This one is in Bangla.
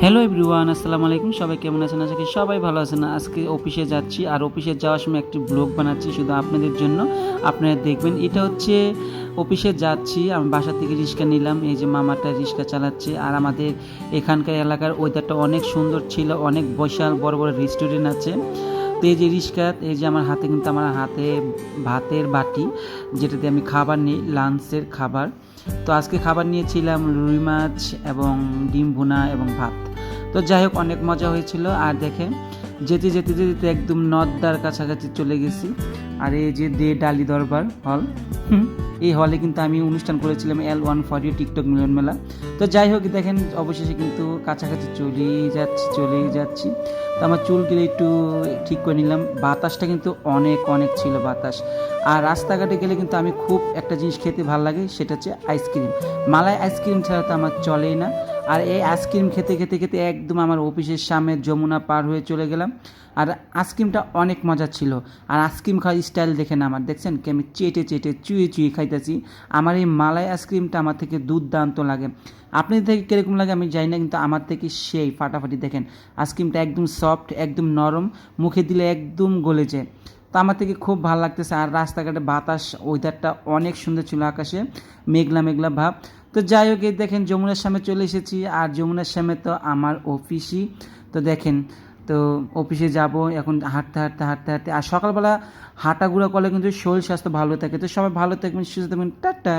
হ্যালো এভরিওয়ান, আসসালামু আলাইকুম। সবাই কেমন আছেন? আশা করি সবাই ভালো আছেন। আজকে অফিসে যাচ্ছি, আর অফিসে যাওয়ার সময় একটি ব্লগ বানাচ্ছি শুধু আপনাদের জন্য। আপনারা দেখবেন। এটা হচ্ছে অফিসে যাচ্ছি, আমি বাসা থেকে রিক্সা নিলাম। এই যে মামাটা রিক্সা চালাচ্ছে। আর আমাদের এখানকার এলাকার ওয়েদারটা অনেক সুন্দর ছিল, অনেক বিশাল বড় বড় রেস্টুরেন্ট আছে। তো এই যে রিক্সা, এই যে আমার হাতে কিন্তু আমার হাতে ভাতের বাটি, যেটাতে আমি খাবার নিই, লাঞ্চের খাবার। তো আজকে খাবার নিয়েছিলাম রুই মাছ এবং ডিম ভুনা এবং ভাত। তো যাই হোক, অনেক মজা হয়েছিল। আর দেখেন, যেতে যেতে যেতে একদম নদ্দার কাছাকাছি চলে গেছি। আর এই যে ডালি দরবার হল, এই হলে কিন্তু আমি অনুষ্ঠান করেছিলাম L140 টিকটক মিলন মেলা। তো যাই হোক, দেখেন অবশেষে কিন্তু কাছাকাছি চলেই যাচ্ছি। তো আমার চুলগুলো একটু ঠিক করে নিলাম। বাতাসটা কিন্তু অনেক অনেক ছিল বাতাস। আর রাস্তাঘাটে গেলে কিন্তু আমি খুব একটা জিনিস খেতে ভালো লাগে, সেটা হচ্ছে আইসক্রিম। মালাই আইসক্রিম ছাড়া তো আমার চলেই না। আর এই আইসক্রিম খেতে খেতে খেতে একদম আমার অফিসের সামনে যমুনা পার হয়ে চলে গেলাম। আর আইসক্রিমটা অনেক মজা ছিল। আর আইসক্রিম খাওয়ার স্টাইল দেখেন আমার, দেখছেন কি আমি চেটে চেটে চুয়ে চুয়ে খাইতেছি। আমার এই মালাই আইসক্রিমটা আমার থেকে দুর্দান্ত লাগে। আপনাদের থেকে কীরকম লাগে আমি জানি না, কিন্তু আমার থেকে সেই ফাটাফাটি। দেখেন আইসক্রিমটা একদম সফট, একদম নরম, মুখে দিলে একদম গলে যায়। তো আমার থেকে খুব ভালো লাগতেছে। আর রাস্তাঘাটে বাতাস, ওয়েদারটা অনেক সুন্দর ছিল, আকাশে মেঘলা মেঘলা ভাব। তো যাই হোক, এই দেখেন যমুনার সামনে চলে এসেছি। আর যমুনার সামনে তো আমার অফিসই। তো দেখেন, তো অফিসে যাব এখন হাঁটতে হাঁটতে হাঁটতে হাঁটতে। আর সকালবেলা হাঁটাঘুরা করলে কিন্তু শরীর স্বাস্থ্য ভালো থাকে। তো সবাই ভালো থাকবেন, সুস্থ থাকবেন, টাটা।